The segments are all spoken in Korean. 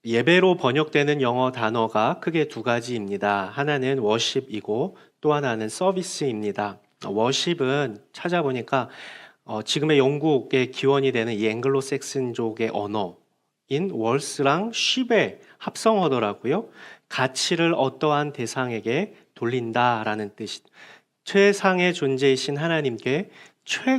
예배로 번역되는 영어 단어가 크게 두 가지입니다. 하나는 worship이고 또 하나는 서비스입니다. worship은 찾아보니까 지금의 영국의 기원이 되는 이 앵글로색슨족의 언어인 월스랑 쉽의 합성어더라고요. 가치를 어떠한 대상에게 돌린다라는 뜻이 최상의 존재이신 하나님께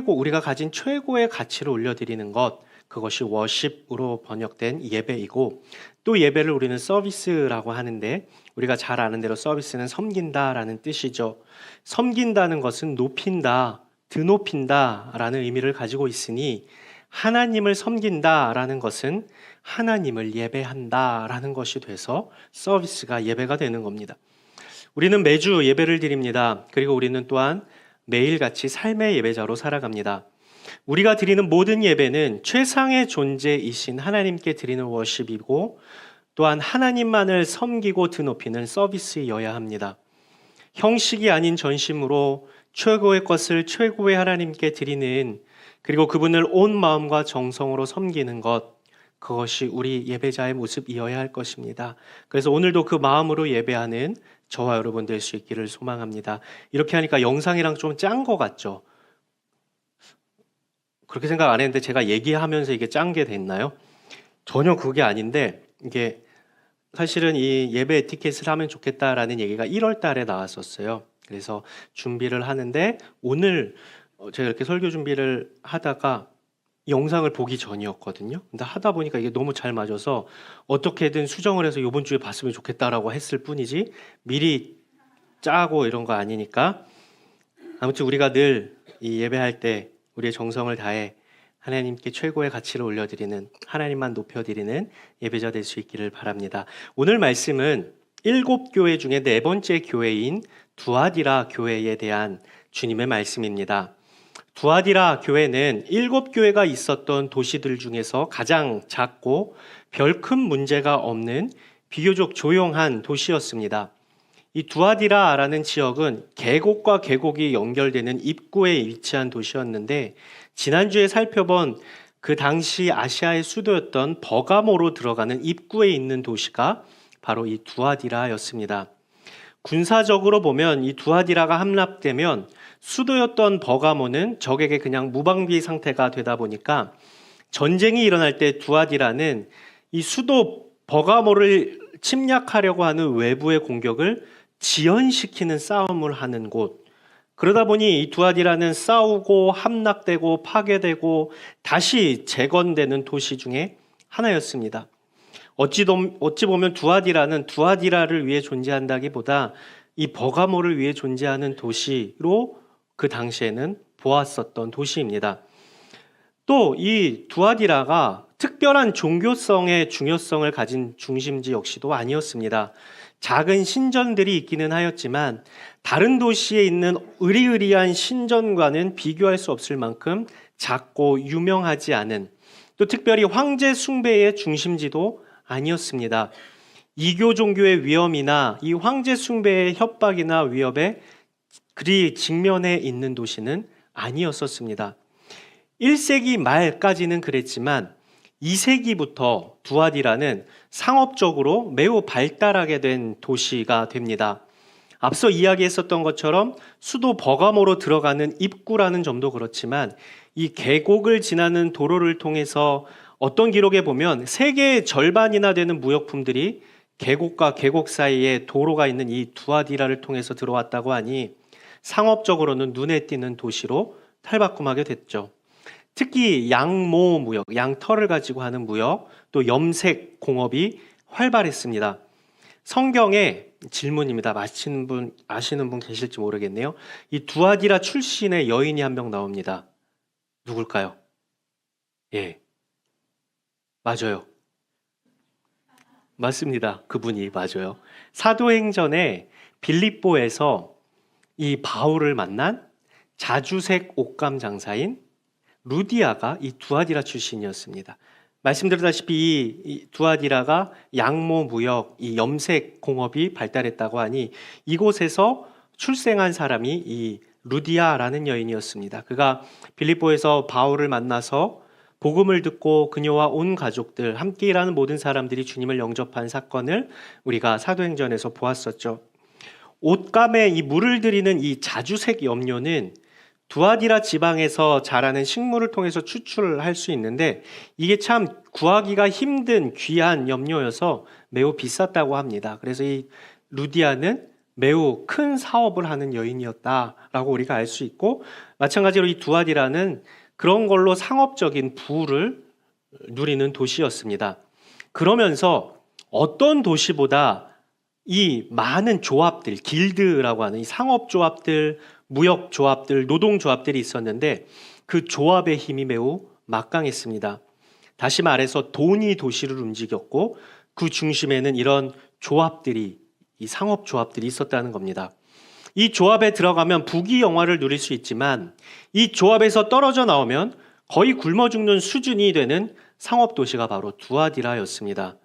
우리가 가진 최고의 가치를 올려드리는 것, 그것이 worship으로 번역된 예배이고, 또 예배를 우리는 서비스라고 하는데, 우리가 잘 아는 대로 서비스는 섬긴다라는 뜻이죠. 섬긴다는 것은 높인다, 드높인다라는 의미를 가지고 있으니, 하나님을 섬긴다라는 것은 하나님을 예배한다라는 것이 돼서 서비스가 예배가 되는 겁니다. 우리는 매주 예배를 드립니다. 그리고 우리는 또한 매일같이 삶의 예배자로 살아갑니다. 우리가 드리는 모든 예배는 최상의 존재이신 하나님께 드리는 워십이고 또한 하나님만을 섬기고 드높이는 서비스여야 합니다. 형식이 아닌 전심으로 최고의 것을 최고의 하나님께 드리는, 그리고 그분을 온 마음과 정성으로 섬기는 것, 그것이 우리 예배자의 모습이어야 할 것입니다. 그래서 오늘도 그 마음으로 예배하는 저와 여러분 될 수 있기를 소망합니다. 이렇게 하니까 영상이랑 좀 짠 것 같죠? 그렇게 생각 안 했는데 제가 얘기하면서 이게 짠 게 됐나요? 전혀 그게 아닌데, 이게 사실은 이 예배 에티켓을 하면 좋겠다라는 얘기가 1월 달에 나왔었어요. 그래서 준비를 하는데 오늘 제가 이렇게 설교 준비를 하다가 영상을 보기 전이었거든요. 근데 하다 보니까 이게 너무 잘 맞아서 어떻게든 수정을 해서 이번 주에 봤으면 좋겠다라고 했을 뿐이지 미리 짜고 이런 거 아니니까. 아무튼 우리가 늘 이 예배할 때 우리의 정성을 다해 하나님께 최고의 가치를 올려드리는, 하나님만 높여드리는 예배자 될 수 있기를 바랍니다. 오늘 말씀은 7교회 중에 4번째 교회인 두아디라 교회에 대한 주님의 말씀입니다. 두아디라 교회는 7교회가 있었던 도시들 중에서 가장 작고 별 큰 문제가 없는 비교적 조용한 도시였습니다. 이 두아디라라는 지역은 계곡과 계곡이 연결되는 입구에 위치한 도시였는데, 지난주에 살펴본 그 당시 아시아의 수도였던 버가모로 들어가는 입구에 있는 도시가 바로 이 두아디라였습니다. 군사적으로 보면 이 두아디라가 함락되면 수도였던 버가모는 적에게 그냥 무방비 상태가 되다 보니까 전쟁이 일어날 때 두아디라는 이 수도 버가모를 침략하려고 하는 외부의 공격을 지연시키는 싸움을 하는 곳. 그러다 보니 이 두아디라는 싸우고 함락되고 파괴되고 다시 재건되는 도시 중에 하나였습니다. 어찌 보면 두아디라는 두아디라를 위해 존재한다기보다 이 버가모를 위해 존재하는 도시로 그 당시에는 보았었던 도시입니다. 또 이 두아디라가 특별한 종교성의 중요성을 가진 중심지 역시도 아니었습니다. 작은 신전들이 있기는 하였지만 다른 도시에 있는 으리으리한 신전과는 비교할 수 없을 만큼 작고 유명하지 않은, 또 특별히 황제 숭배의 중심지도 아니었습니다. 이교 종교의 위험이나 이 황제 숭배의 협박이나 위협에 그리 직면해 있는 도시는 아니었었습니다. 1세기 말까지는 그랬지만 2세기부터 두아디라는 상업적으로 매우 발달하게 된 도시가 됩니다. 앞서 이야기했었던 것처럼 수도 버가모로 들어가는 입구라는 점도 그렇지만 이 계곡을 지나는 도로를 통해서 어떤 기록에 보면 세계의 절반이나 되는 무역품들이 계곡과 계곡 사이에 도로가 있는 이 두아디라를 통해서 들어왔다고 하니 상업적으로는 눈에 띄는 도시로 탈바꿈하게 됐죠. 특히 양모 무역, 양털을 가지고 하는 무역, 또 염색 공업이 활발했습니다. 성경에 질문입니다. 아시는 분 계실지 모르겠네요. 이 두아디라 출신의 여인이 한 명 나옵니다. 누굴까요? 예, 맞아요. 맞습니다. 그분이 맞아요. 사도행전에 빌립보에서 이 바울을 만난 자주색 옷감 장사인 루디아가 이 두아디라 출신이었습니다. 말씀드렸다시피 이 두아디라가 양모 무역, 이 염색 공업이 발달했다고 하니 이곳에서 출생한 사람이 이 루디아라는 여인이었습니다. 그가 빌립보에서 바울을 만나서 복음을 듣고 그녀와 온 가족들, 함께 일하는 모든 사람들이 주님을 영접한 사건을 우리가 사도행전에서 보았었죠. 옷감에 이 물을 들이는 이 자주색 염료는 두아디라 지방에서 자라는 식물을 통해서 추출할 수 있는데 이게 참 구하기가 힘든 귀한 염료여서 매우 비쌌다고 합니다. 그래서 이 루디아는 매우 큰 사업을 하는 여인이었다라고 우리가 알 수 있고, 마찬가지로 이 두아디라는 그런 걸로 상업적인 부를 누리는 도시였습니다. 그러면서 어떤 도시보다 이 많은 조합들, 길드라고 하는 이 상업조합들, 무역조합들, 노동조합들이 있었는데 그 조합의 힘이 매우 막강했습니다. 다시 말해서 돈이 도시를 움직였고 그 중심에는 이런 조합들이, 이 상업조합들이 있었다는 겁니다. 이 조합에 들어가면 부귀영화를 누릴 수 있지만 이 조합에서 떨어져 나오면 거의 굶어 죽는 수준이 되는 상업도시가 바로 두아디라였습니다.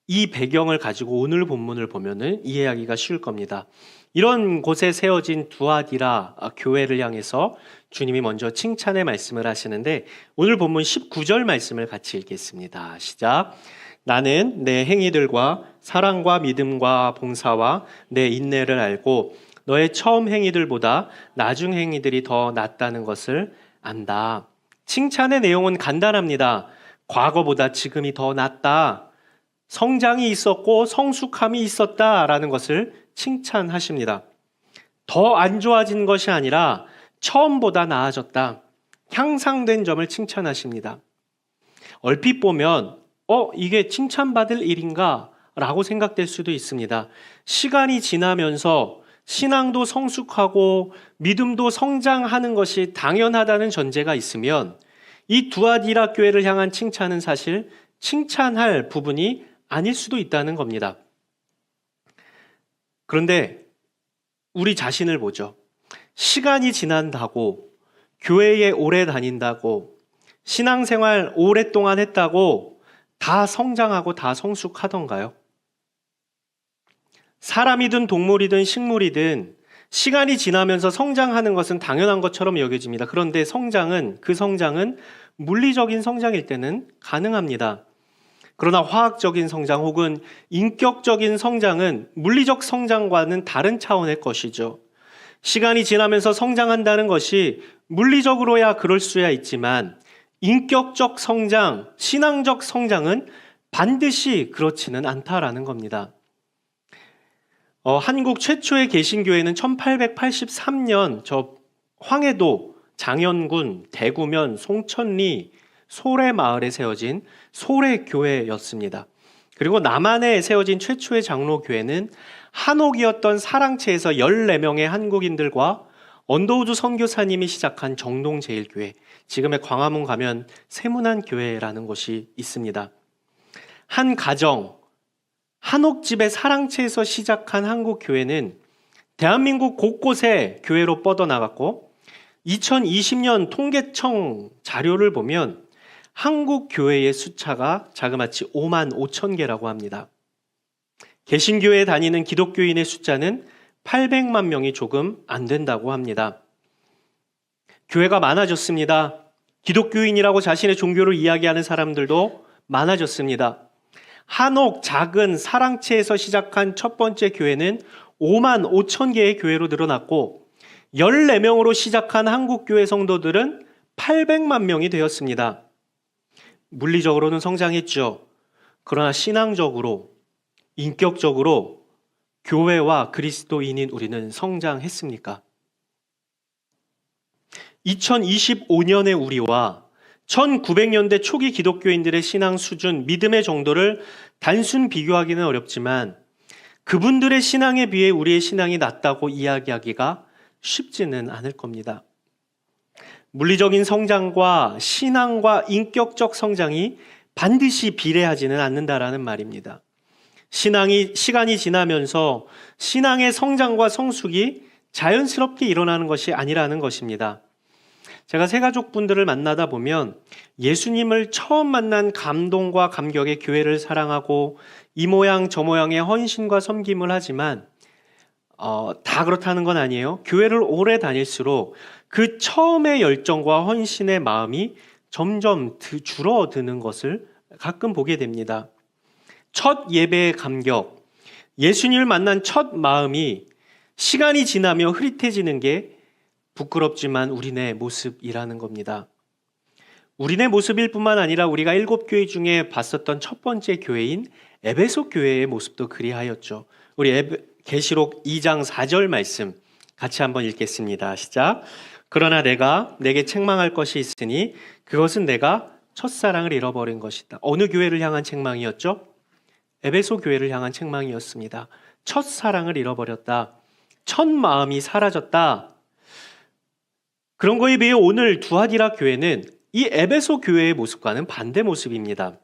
이 배경을 가지고 오늘 본문을 보면은 이해하기가 쉬울 겁니다. 이런 곳에 세워진 두아디라 교회를 향해서 주님이 먼저 칭찬의 말씀을 하시는데 오늘 본문 19절 말씀을 같이 읽겠습니다. 시작. 나는 내 행위들과 사랑과 믿음과 봉사와 내 인내를 알고 너의 처음 행위들보다 나중 행위들이 더 낫다는 것을 안다. 칭찬의 내용은 간단합니다. 과거보다 지금이 더 낫다. 성장이 있었고 성숙함이 있었다라는 것을 칭찬하십니다. 더 안 좋아진 것이 아니라 처음보다 나아졌다. 향상된 점을 칭찬하십니다. 얼핏 보면 이게 칭찬받을 일인가? 라고 생각될 수도 있습니다. 시간이 지나면서 신앙도 성숙하고 믿음도 성장하는 것이 당연하다는 전제가 있으면 이 두아디라 교회를 향한 칭찬은 사실 칭찬할 부분이 아닐 수도 있다는 겁니다. 그런데 우리 자신을 보죠. 시간이 지난다고, 교회에 오래 다닌다고, 신앙생활 오랫동안 했다고 다 성장하고 다 성숙하던가요? 사람이든 동물이든 식물이든 시간이 지나면서 성장하는 것은 당연한 것처럼 여겨집니다. 그런데 그 성장은 물리적인 성장일 때는 가능합니다. 그러나 화학적인 성장 혹은 인격적인 성장은 물리적 성장과는 다른 차원의 것이죠. 시간이 지나면서 성장한다는 것이 물리적으로야 그럴 수야 있지만 인격적 성장, 신앙적 성장은 반드시 그렇지는 않다라는 겁니다. 한국 최초의 개신교회는 1883년 황해도, 장현군, 대구면, 송천리, 소래마을에 세워진 소래교회였습니다. 그리고 남한에 세워진 최초의 장로교회는 한옥이었던 사랑채에서 14명의 한국인들과 언더우드 선교사님이 시작한 정동제일교회, 지금의 광화문 가면 세문안교회라는 곳이 있습니다. 한 가정, 한옥집의 사랑채에서 시작한 한국교회는 대한민국 곳곳에 교회로 뻗어나갔고 2020년 통계청 자료를 보면 한국 교회의 숫자가 자그마치 5만 5천 개라고 합니다. 개신교회에 다니는 기독교인의 숫자는 800만 명이 조금 안 된다고 합니다. 교회가 많아졌습니다. 기독교인이라고 자신의 종교를 이야기하는 사람들도 많아졌습니다. 한옥 작은 사랑채에서 시작한 첫 번째 교회는 5만 5천 개의 교회로 늘어났고 14명으로 시작한 한국교회 성도들은 800만 명이 되었습니다. 물리적으로는 성장했죠. 그러나 신앙적으로, 인격적으로 교회와 그리스도인인 우리는 성장했습니까? 2025년의 우리와 1900년대 초기 기독교인들의 신앙 수준, 믿음의 정도를 단순 비교하기는 어렵지만 그분들의 신앙에 비해 우리의 신앙이 낮다고 이야기하기가 쉽지는 않을 겁니다. 물리적인 성장과 신앙과 인격적 성장이 반드시 비례하지는 않는다라는 말입니다. 시간이 지나면서 신앙의 성장과 성숙이 자연스럽게 일어나는 것이 아니라는 것입니다. 제가 새가족분들을 만나다 보면 예수님을 처음 만난 감동과 감격에 교회를 사랑하고 이 모양 저 모양의 헌신과 섬김을 하지만 다 그렇다는 건 아니에요. 교회를 오래 다닐수록 그 처음의 열정과 헌신의 마음이 점점 줄어드는 것을 가끔 보게 됩니다. 첫 예배의 감격, 예수님을 만난 첫 마음이 시간이 지나며 흐릿해지는 게 부끄럽지만 우리네 모습이라는 겁니다. 우리네 모습일 뿐만 아니라 우리가 7교회 중에 봤었던 첫 번째 교회인 에베소 교회의 모습도 그리하였죠. 우리 계시록 2장 4절 말씀 같이 한번 읽겠습니다. 시작. 그러나 내가 내게 책망할 것이 있으니 그것은 내가 첫사랑을 잃어버린 것이다. 어느 교회를 향한 책망이었죠? 에베소 교회를 향한 책망이었습니다. 첫사랑을 잃어버렸다. 첫 마음이 사라졌다. 그런 거에 비해 오늘 두아디라 교회는 이 에베소 교회의 모습과는 반대 모습입니다.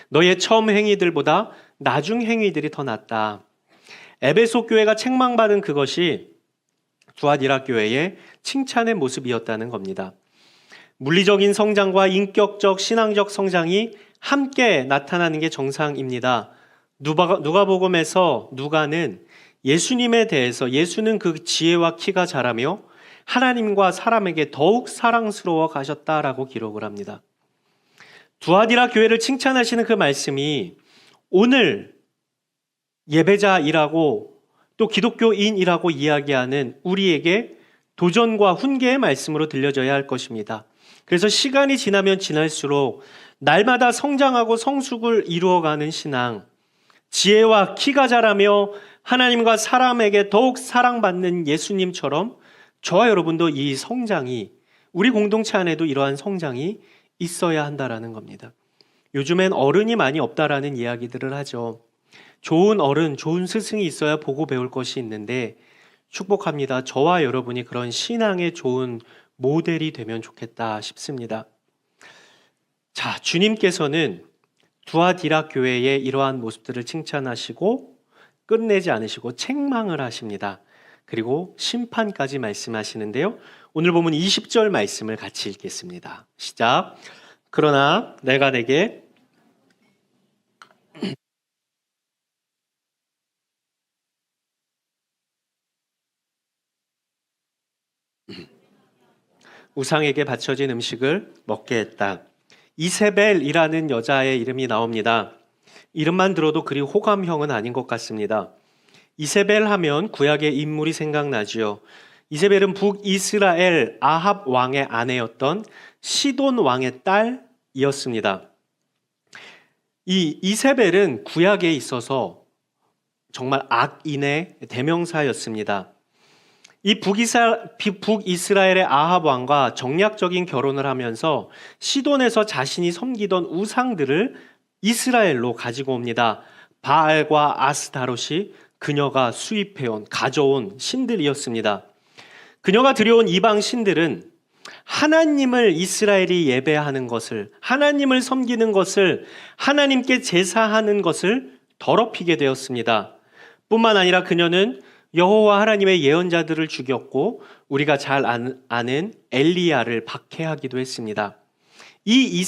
너의 처음 행위들보다 나중 행위들이 더 낫다. 에베소 교회가 책망받은 그것이 두아디라 교회의 칭찬의 모습이었다는 겁니다. 물리적인 성장과 인격적, 신앙적 성장이 함께 나타나는 게 정상입니다. 누가복음에서 누가는 예수님에 대해서 예수는 그 지혜와 키가 자라며 하나님과 사람에게 더욱 사랑스러워 가셨다라고 기록을 합니다. 두아디라 교회를 칭찬하시는 그 말씀이 오늘 예배자이라고 또 기독교인이라고 이야기하는 우리에게 도전과 훈계의 말씀으로 들려져야 할 것입니다. 그래서 시간이 지나면 지날수록 날마다 성장하고 성숙을 이루어가는 신앙, 지혜와 키가 자라며 하나님과 사람에게 더욱 사랑받는 예수님처럼 저와 여러분도 이 성장이, 우리 공동체 안에도 이러한 성장이 있어야 한다라는 겁니다. 요즘엔 어른이 많이 없다라는 이야기들을 하죠. 좋은 어른, 좋은 스승이 있어야 보고 배울 것이 있는데 축복합니다. 저와 여러분이 그런 신앙의 좋은 모델이 되면 좋겠다 싶습니다. 자, 주님께서는 두아디라 교회의 이러한 모습들을 칭찬하시고 끝내지 않으시고 책망을 하십니다. 그리고 심판까지 말씀하시는데요. 오늘 보면 20절 말씀을 같이 읽겠습니다. 시작. 그러나 내가 내게 우상에게 바쳐진 음식을 먹게 했다. 이세벨이라는 여자의 이름이 나옵니다. 이름만 들어도 그리 호감형은 아닌 것 같습니다. 이세벨 하면 구약의 인물이 생각나지요. 이세벨은 북이스라엘 아합 왕의 아내였던 시돈 왕의 딸이었습니다. 이 이세벨은 구약에 있어서 정말 악인의 대명사였습니다. 이 북이스라엘의 아합 왕과 정략적인 결혼을 하면서 시돈에서 자신이 섬기던 우상들을 이스라엘로 가지고 옵니다. 바알과 아스타롯이 그녀가 수입해온, 가져온 신들이었습니다. 그녀가 들여온 이방 신들은 하나님을 이스라엘이 예배하는 것을, 하나님을 섬기는 것을, 하나님께 제사하는 것을 더럽히게 되었습니다. 뿐만 아니라 그녀는 여호와 하나님의 예언자들을 죽였고 우리가 잘 아는 엘리야를 박해하기도 했습니다. 이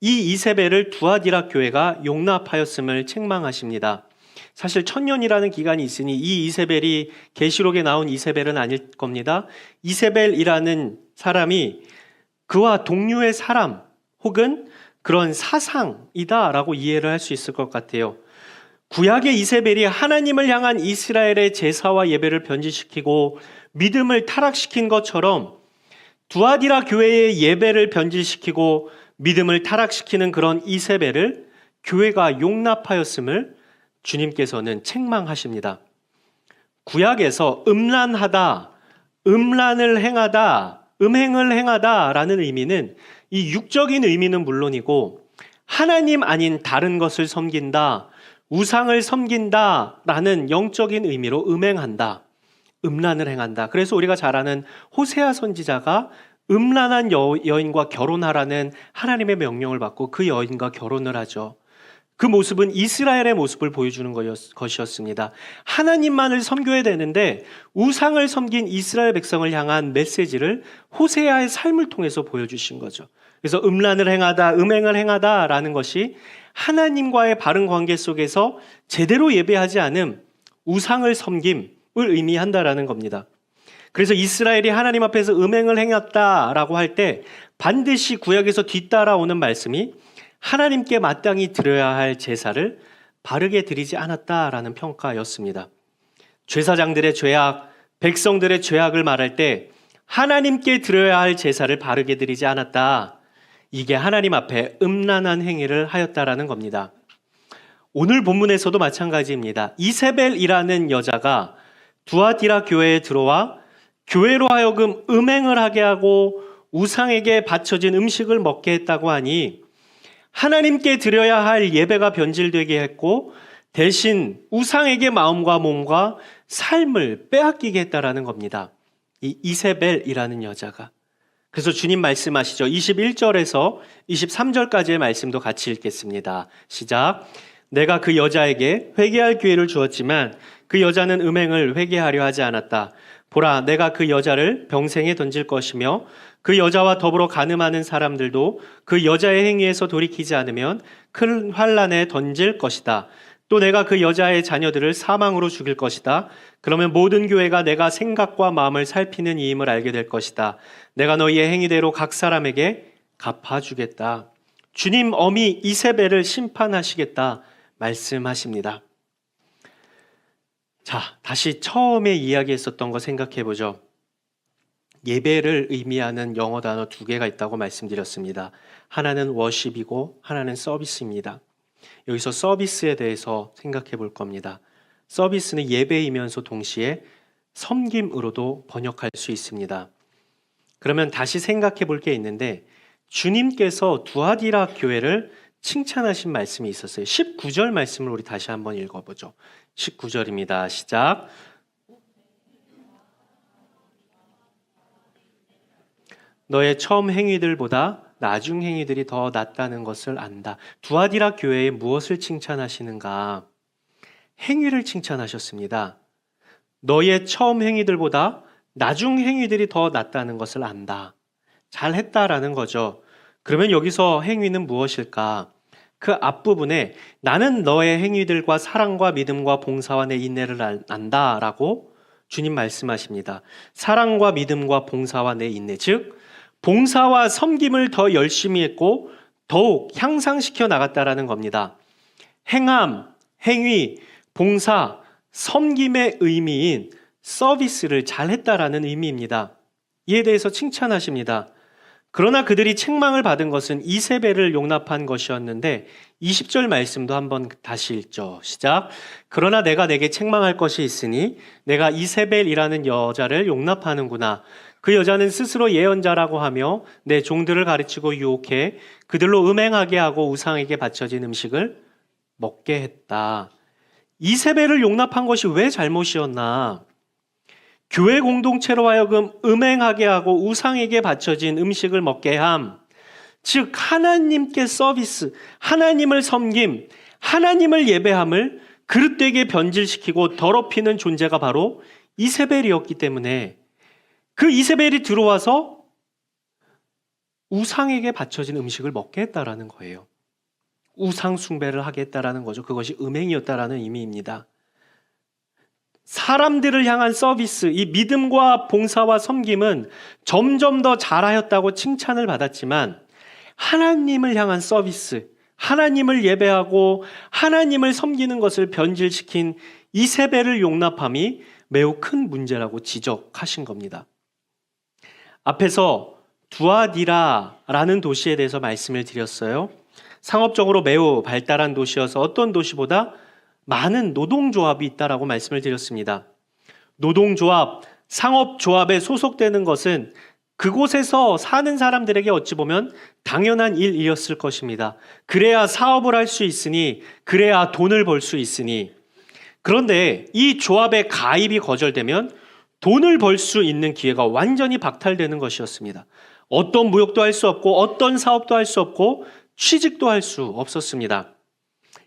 이세벨을 두아디라 교회가 용납하였음을 책망하십니다. 사실 1000년이라는 기간이 있으니 이 이세벨이 계시록에 나온 이세벨은 아닐 겁니다. 이세벨이라는 사람이 그와 동류의 사람 혹은 그런 사상이다라고 이해를 할 수 있을 것 같아요. 구약의 이세벨이 하나님을 향한 이스라엘의 제사와 예배를 변질시키고 믿음을 타락시킨 것처럼 두아디라 교회의 예배를 변질시키고 믿음을 타락시키는 그런 이세벨을 교회가 용납하였음을 주님께서는 책망하십니다. 구약에서 음란하다, 음란을 행하다, 음행을 행하다라는 의미는 이 육적인 의미는 물론이고 하나님 아닌 다른 것을 섬긴다, 우상을 섬긴다라는 영적인 의미로 음행한다, 음란을 행한다. 그래서 우리가 잘 아는 호세아 선지자가 음란한 여인과 결혼하라는 하나님의 명령을 받고 그 여인과 결혼을 하죠. 그 모습은 이스라엘의 모습을 보여주는 것이었습니다. 하나님만을 섬겨야 되는데 우상을 섬긴 이스라엘 백성을 향한 메시지를 호세아의 삶을 통해서 보여주신 거죠. 그래서 음란을 행하다, 음행을 행하다라는 것이 하나님과의 바른 관계 속에서 제대로 예배하지 않음, 우상을 섬김을 의미한다라는 겁니다. 그래서 이스라엘이 하나님 앞에서 음행을 행했다라고 할 때 반드시 구약에서 뒤따라오는 말씀이 하나님께 마땅히 드려야 할 제사를 바르게 드리지 않았다라는 평가였습니다. 제사장들의 죄악, 백성들의 죄악을 말할 때 하나님께 드려야 할 제사를 바르게 드리지 않았다. 이게 하나님 앞에 음란한 행위를 하였다라는 겁니다. 오늘 본문에서도 마찬가지입니다. 이세벨이라는 여자가 두아디라 교회에 들어와 교회로 하여금 음행을 하게 하고 우상에게 바쳐진 음식을 먹게 했다고 하니 하나님께 드려야 할 예배가 변질되게 했고 대신 우상에게 마음과 몸과 삶을 빼앗기게 했다라는 겁니다. 이 이세벨이라는 여자가. 그래서 주님 말씀하시죠. 21절에서 23절까지의 말씀도 같이 읽겠습니다. 시작. 내가 그 여자에게 회개할 기회를 주었지만 그 여자는 음행을 회개하려 하지 않았다. 보라, 내가 그 여자를 병생에 던질 것이며 그 여자와 더불어 간음하는 사람들도 그 여자의 행위에서 돌이키지 않으면 큰 환란에 던질 것이다. 또 내가 그 여자의 자녀들을 사망으로 죽일 것이다. 그러면 모든 교회가 내가 생각과 마음을 살피는 이임을 알게 될 것이다. 내가 너희의 행위대로 각 사람에게 갚아주겠다. 주님 어미 이세벨을 심판하시겠다 말씀하십니다. 자, 다시 처음에 이야기했었던 거 생각해 보죠. 예배를 의미하는 영어 단어 두 개가 있다고 말씀드렸습니다. 하나는 워십이고 하나는 서비스입니다. 여기서 서비스에 대해서 생각해 볼 겁니다. 서비스는 예배이면서 동시에 섬김으로도 번역할 수 있습니다. 그러면 다시 생각해 볼 게 있는데 주님께서 두아디라 교회를 칭찬하신 말씀이 있었어요. 19절 말씀을 우리 다시 한번 읽어보죠. 19절입니다. 시작. 너의 처음 행위들보다 나중 행위들이 더 낫다는 것을 안다. 두아디라 교회에 무엇을 칭찬하시는가? 행위를 칭찬하셨습니다. 너의 처음 행위들보다 나중 행위들이 더 낫다는 것을 안다. 잘했다라는 거죠. 그러면 여기서 행위는 무엇일까? 그 앞부분에 나는 너의 행위들과 사랑과 믿음과 봉사와 내 인내를 안다라고 주님 말씀하십니다. 사랑과 믿음과 봉사와 내 인내, 즉 봉사와 섬김을 더 열심히 했고 더욱 향상시켜 나갔다라는 겁니다. 행함, 행위, 봉사, 섬김의 의미인 서비스를 잘했다라는 의미입니다. 이에 대해서 칭찬하십니다. 그러나 그들이 책망을 받은 것은 이세벨을 용납한 것이었는데 20절 말씀도 한번 다시 읽죠. 시작. 그러나 내가 내게 책망할 것이 있으니 내가 이세벨이라는 여자를 용납하는구나. 그 여자는 스스로 예언자라고 하며 내 종들을 가르치고 유혹해 그들로 음행하게 하고 우상에게 바쳐진 음식을 먹게 했다. 이세벨을 용납한 것이 왜 잘못이었나? 교회 공동체로 하여금 음행하게 하고 우상에게 바쳐진 음식을 먹게 함. 즉 하나님께 서비스, 하나님을 섬김, 하나님을 예배함을 그릇되게 변질시키고 더럽히는 존재가 바로 이세벨이었기 때문에 그 이세벨이 들어와서 우상에게 바쳐진 음식을 먹게 했다라는 거예요. 우상 숭배를 하게 했다라는 거죠. 그것이 음행이었다라는 의미입니다. 사람들을 향한 서비스, 이 믿음과 봉사와 섬김은 점점 더 잘하였다고 칭찬을 받았지만 하나님을 향한 서비스, 하나님을 예배하고 하나님을 섬기는 것을 변질시킨 이세벨을 용납함이 매우 큰 문제라고 지적하신 겁니다. 앞에서 두아디라라는 도시에 대해서 말씀을 드렸어요. 상업적으로 매우 발달한 도시여서 어떤 도시보다 많은 노동조합이 있다라고 말씀을 드렸습니다. 노동조합, 상업조합에 소속되는 것은 그곳에서 사는 사람들에게 어찌 보면 당연한 일이었을 것입니다. 그래야 사업을 할 수 있으니, 그래야 돈을 벌 수 있으니. 그런데 이 조합에 가입이 거절되면 돈을 벌 수 있는 기회가 완전히 박탈되는 것이었습니다. 어떤 무역도 할 수 없고 어떤 사업도 할 수 없고 취직도 할 수 없었습니다.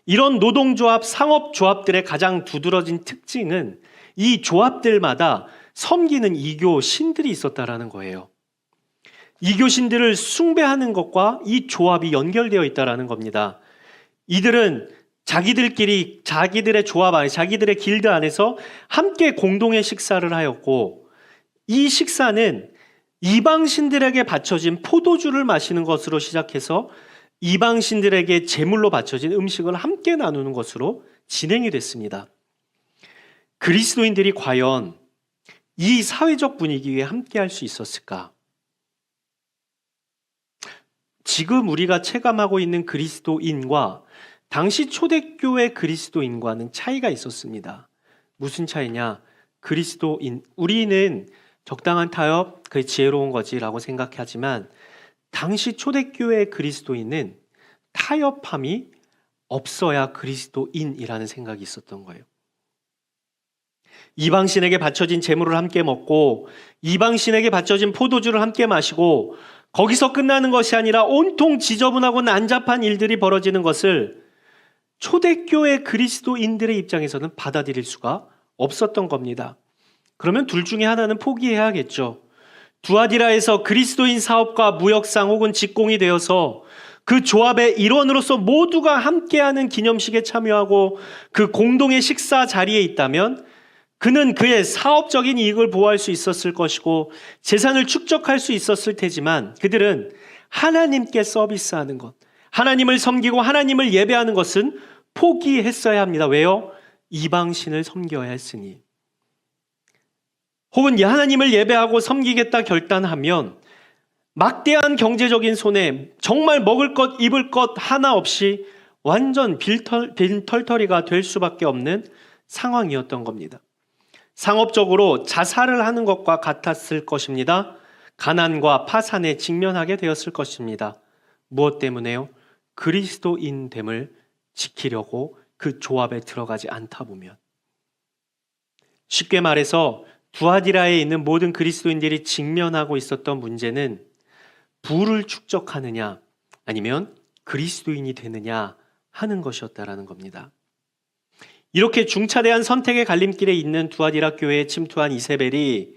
이런 노동조합, 상업조합들의 가장 두드러진 특징은 이 조합들마다 섬기는 이교 신들이 있었다라는 거예요. 이교 신들을 숭배하는 것과 이 조합이 연결되어 있다라는 겁니다. 이들은 자기들끼리 자기들의 조합 안에, 자기들의 길드 안에서 함께 공동의 식사를 하였고 이 식사는 이방신들에게 바쳐진 포도주를 마시는 것으로 시작해서 이방신들에게 제물로 바쳐진 음식을 함께 나누는 것으로 진행이 됐습니다. 그리스도인들이 과연 이 사회적 분위기에 함께 할 수 있었을까? 지금 우리가 체감하고 있는 그리스도인과 당시 초대교회 그리스도인과는 차이가 있었습니다. 무슨 차이냐? 그리스도인, 우리는 적당한 타협, 그게 지혜로운 거지라고 생각하지만 당시 초대교회 그리스도인은 타협함이 없어야 그리스도인이라는 생각이 있었던 거예요. 이방신에게 바쳐진 제물을 함께 먹고 이방신에게 바쳐진 포도주를 함께 마시고 거기서 끝나는 것이 아니라 온통 지저분하고 난잡한 일들이 벌어지는 것을 초대교회 그리스도인들의 입장에서는 받아들일 수가 없었던 겁니다. 그러면 둘 중에 하나는 포기해야겠죠. 두아디라에서 그리스도인 사업과 무역상 혹은 직공이 되어서 그 조합의 일원으로서 모두가 함께하는 기념식에 참여하고 그 공동의 식사 자리에 있다면 그는 그의 사업적인 이익을 보호할 수 있었을 것이고 재산을 축적할 수 있었을 테지만 그들은 하나님께 서비스하는 것, 하나님을 섬기고 하나님을 예배하는 것은 포기했어야 합니다. 왜요? 이방신을 섬겨야 했으니. 혹은 하나님을 예배하고 섬기겠다 결단하면 막대한 경제적인 손해, 정말 먹을 것, 입을 것 하나 없이 완전 빈털터리가 될 수밖에 없는 상황이었던 겁니다. 상업적으로 자살을 하는 것과 같았을 것입니다. 가난과 파산에 직면하게 되었을 것입니다. 무엇 때문에요? 그리스도인됨을 지키려고 그 조합에 들어가지 않다 보면. 쉽게 말해서 두아디라에 있는 모든 그리스도인들이 직면하고 있었던 문제는 부를 축적하느냐 아니면 그리스도인이 되느냐 하는 것이었다라는 겁니다. 이렇게 중차대한 선택의 갈림길에 있는 두아디라 교회에 침투한 이세벨이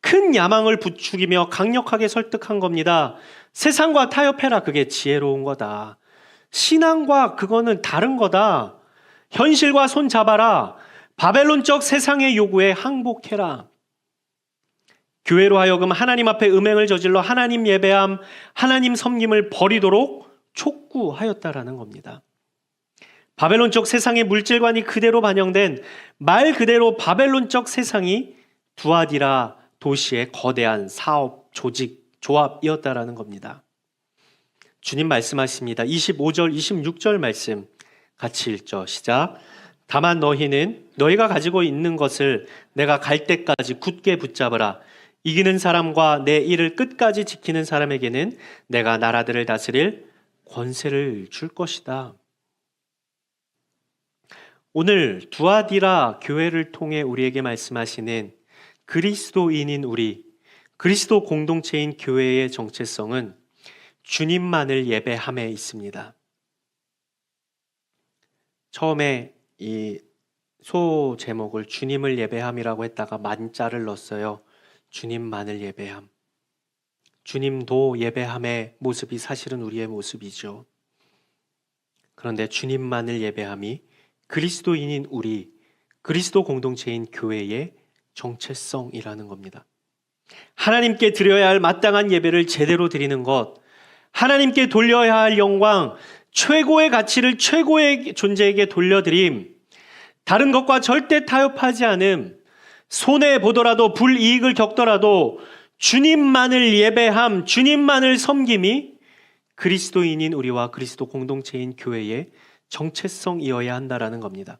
큰 야망을 부추기며 강력하게 설득한 겁니다. 세상과 타협해라. 그게 지혜로운 거다. 신앙과 그거는 다른 거다. 현실과 손 잡아라. 바벨론적 세상의 요구에 항복해라. 교회로 하여금 하나님 앞에 음행을 저질러 하나님 예배함, 하나님 섬김을 버리도록 촉구하였다라는 겁니다. 바벨론적 세상의 물질관이 그대로 반영된 말 그대로 바벨론적 세상이 두아디라 도시의 거대한 사업, 조직, 조합이었다라는 겁니다. 주님 말씀하십니다. 25절, 26절 말씀 같이 읽죠. 시작. 다만 너희는 너희가 가지고 있는 것을 내가 갈 때까지 굳게 붙잡으라. 이기는 사람과 내 일을 끝까지 지키는 사람에게는 내가 나라들을 다스릴 권세를 줄 것이다. 오늘 두아디라 교회를 통해 우리에게 말씀하시는 그리스도인인 우리, 그리스도 공동체인 교회의 정체성은 주님만을 예배함에 있습니다. 처음에 이 소 제목을 주님을 예배함이라고 했다가 만자를 넣었어요. 주님만을 예배함. 주님도 예배함의 모습이 사실은 우리의 모습이죠. 그런데 주님만을 예배함이 그리스도인인 우리, 그리스도 공동체인 교회의 정체성이라는 겁니다. 하나님께 드려야 할 마땅한 예배를 제대로 드리는 것, 하나님께 돌려야 할 영광, 최고의 가치를 최고의 존재에게 돌려드림, 다른 것과 절대 타협하지 않음, 손해보더라도 불이익을 겪더라도 주님만을 예배함, 주님만을 섬김이 그리스도인인 우리와 그리스도 공동체인 교회의 정체성이어야 한다라는 겁니다.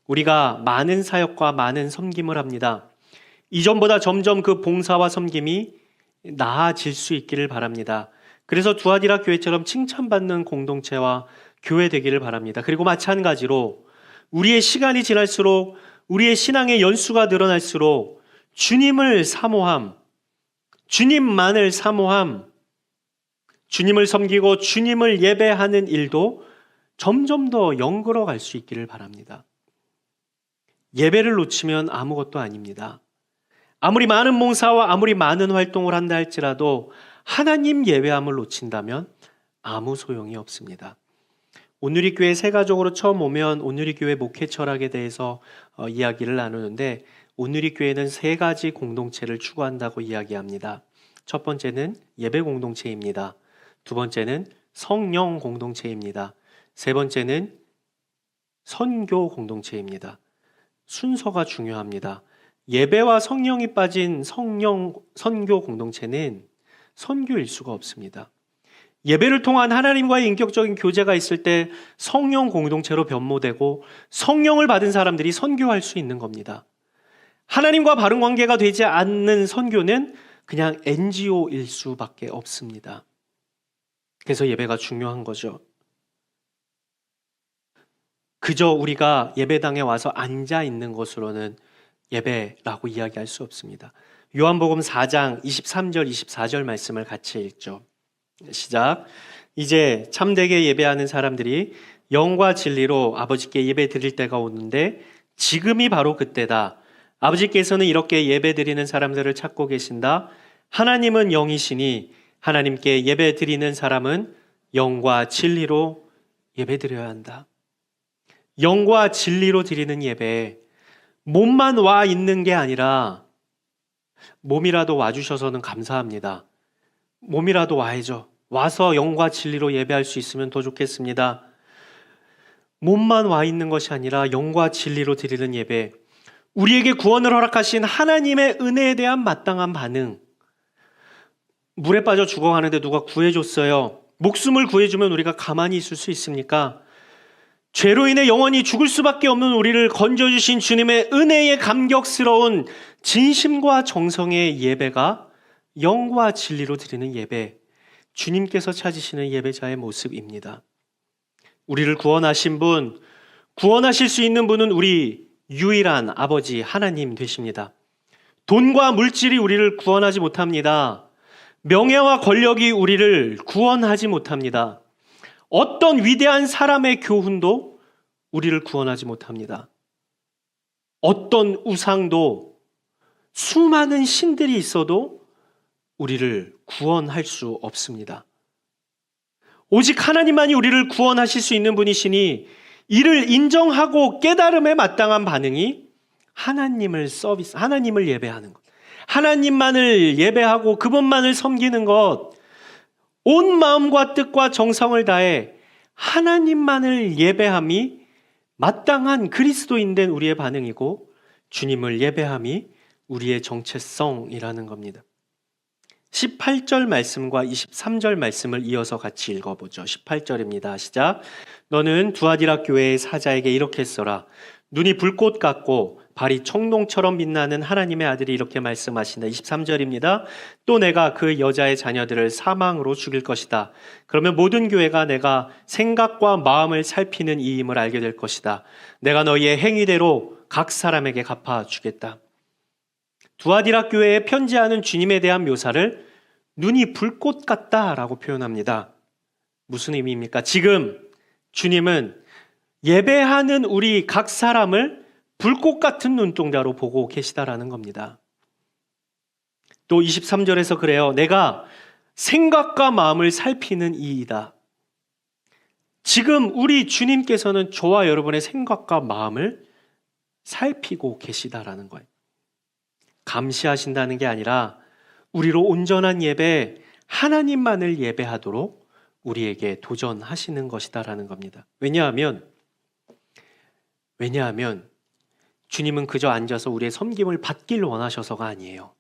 우리가 많은 사역과 많은 섬김을 합니다. 이전보다 점점 그 봉사와 섬김이 나아질 수 있기를 바랍니다. 그래서 두아디라 교회처럼 칭찬받는 공동체와 교회 되기를 바랍니다. 그리고 마찬가지로 우리의 시간이 지날수록 우리의 신앙의 연수가 늘어날수록 주님을 사모함, 주님만을 사모함, 주님을 섬기고 주님을 예배하는 일도 점점 더 연걸어 갈 수 있기를 바랍니다. 예배를 놓치면 아무것도 아닙니다. 아무리 많은 봉사와 아무리 많은 활동을 한다 할지라도 하나님 예배함을 놓친다면 아무 소용이 없습니다. 온누리 교회 새 가족으로 처음 오면 온누리 교회 목회 철학에 대해서 이야기를 나누는데 온누리 교회는 세 가지 공동체를 추구한다고 이야기합니다. 첫 번째는 예배 공동체입니다. 두 번째는 성령 공동체입니다. 세 번째는 선교 공동체입니다. 순서가 중요합니다. 예배와 성령이 빠진 선교 공동체는 선교일 수가 없습니다. 예배를 통한 하나님과의 인격적인 교제가 있을 때 성령 공동체로 변모되고 성령을 받은 사람들이 선교할 수 있는 겁니다. 하나님과 바른 관계가 되지 않는 선교는 그냥 NGO일 수밖에 없습니다. 그래서 예배가 중요한 거죠. 그저 우리가 예배당에 와서 앉아 있는 것으로는 예배라고 이야기할 수 없습니다. 요한복음 4장 23절 24절 말씀을 같이 읽죠. 시작. 이제 참되게 예배하는 사람들이 영과 진리로 아버지께 예배 드릴 때가 오는데 지금이 바로 그때다. 아버지께서는 이렇게 예배 드리는 사람들을 찾고 계신다. 하나님은 영이시니 하나님께 예배 드리는 사람은 영과 진리로 예배 드려야 한다. 영과 진리로 드리는 예배, 몸만 와 있는 게 아니라 몸이라도 와주셔서는 감사합니다. 몸이라도 와야죠. 와서 영과 진리로 예배할 수 있으면 더 좋겠습니다. 몸만 와 있는 것이 아니라 영과 진리로 드리는 예배, 우리에게 구원을 허락하신 하나님의 은혜에 대한 마땅한 반응. 물에 빠져 죽어가는데 누가 구해줬어요. 목숨을 구해주면 우리가 가만히 있을 수 있습니까? 죄로 인해 영원히 죽을 수밖에 없는 우리를 건져주신 주님의 은혜에 감격스러운 진심과 정성의 예배가 영과 진리로 드리는 예배, 주님께서 찾으시는 예배자의 모습입니다. 우리를 구원하신 분, 구원하실 수 있는 분은 우리 유일한 아버지 하나님 되십니다. 돈과 물질이 우리를 구원하지 못합니다. 명예와 권력이 우리를 구원하지 못합니다. 어떤 위대한 사람의 교훈도 우리를 구원하지 못합니다. 어떤 우상도, 수많은 신들이 있어도 우리를 구원할 수 없습니다. 오직 하나님만이 우리를 구원하실 수 있는 분이시니 이를 인정하고 깨달음에 마땅한 반응이 하나님을 예배하는 것, 하나님만을 예배하고 그분만을 섬기는 것, 온 마음과 뜻과 정성을 다해 하나님만을 예배함이 마땅한 그리스도인된 우리의 반응이고 주님을 예배함이 우리의 정체성이라는 겁니다. 18절 말씀과 23절 말씀을 이어서 같이 읽어보죠. 18절입니다. 시작. 너는 두아디라 교회의 사자에게 이렇게 써라. 눈이 불꽃 같고 발이 청동처럼 빛나는 하나님의 아들이 이렇게 말씀하신다. 23절입니다. 또 내가 그 여자의 자녀들을 사망으로 죽일 것이다. 그러면 모든 교회가 내가 생각과 마음을 살피는 이임을 알게 될 것이다. 내가 너희의 행위대로 각 사람에게 갚아주겠다. 두아디라 교회에 편지하는 주님에 대한 묘사를 눈이 불꽃 같다라고 표현합니다. 무슨 의미입니까? 지금 주님은 예배하는 우리 각 사람을 불꽃 같은 눈동자로 보고 계시다라는 겁니다. 또 23절에서 그래요. 내가 생각과 마음을 살피는 이이다. 지금 우리 주님께서는 저와 여러분의 생각과 마음을 살피고 계시다라는 거예요. 감시하신다는 게 아니라 우리로 온전한 예배, 하나님만을 예배하도록 우리에게 도전하시는 것이다라는 겁니다. 왜냐하면 주님은 그저 앉아서 우리의 섬김을 받길 원하셔서가 아니에요.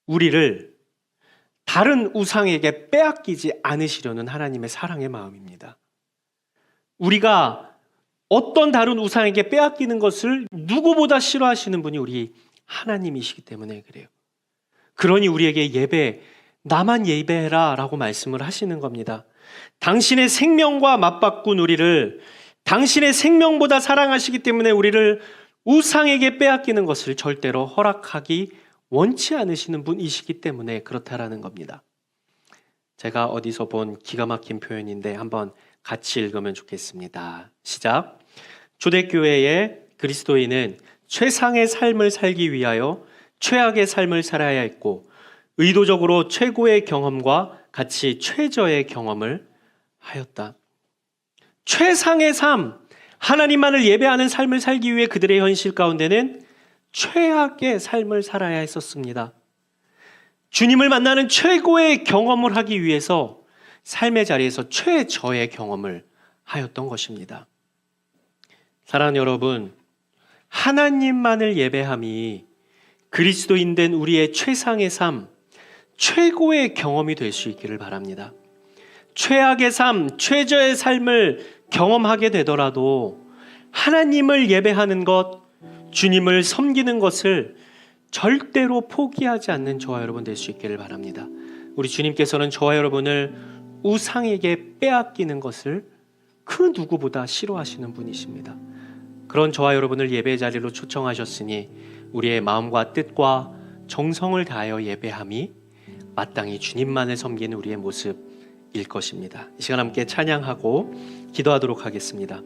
우리를 다른 우상에게 빼앗기지 않으시려는 하나님의 사랑의 마음입니다. 우리가 어떤 다른 우상에게 빼앗기는 것을 누구보다 싫어하시는 분이 우리 하나님이시기 때문에 그래요. 그러니 우리에게 예배, 나만 예배해라 라고 말씀을 하시는 겁니다. 당신의 생명과 맞바꾼 우리를 당신의 생명보다 사랑하시기 때문에 우리를 우상에게 빼앗기는 것을 절대로 허락하기 원치 않으시는 분이시기 때문에 그렇다라는 겁니다. 제가 어디서 본 기가 막힌 표현인데 한번 같이 읽으면 좋겠습니다. 시작. 초대교회의 그리스도인은 최상의 삶을 살기 위하여 최악의 삶을 살아야 했고 의도적으로 최고의 경험과 같이 최저의 경험을 하였다. 최상의 삶, 하나님만을 예배하는 삶을 살기 위해 그들의 현실 가운데는 최악의 삶을 살아야 했었습니다. 주님을 만나는 최고의 경험을 하기 위해서 삶의 자리에서 최저의 경험을 하였던 것입니다. 사랑하는 여러분, 하나님만을 예배함이 그리스도인 된 우리의 최상의 삶, 최고의 경험이 될 수 있기를 바랍니다. 최악의 삶, 최저의 삶을 경험하게 되더라도 하나님을 예배하는 것, 주님을 섬기는 것을 절대로 포기하지 않는 저와 여러분 될 수 있기를 바랍니다. 우리 주님께서는 저와 여러분을 우상에게 빼앗기는 것을 그 누구보다 싫어하시는 분이십니다. 그런 저와 여러분을 예배 자리로 초청하셨으니 우리의 마음과 뜻과 정성을 다하여 예배함이 마땅히 주님만을 섬기는 우리의 모습일 것입니다. 이 시간 함께 찬양하고 기도하도록 하겠습니다.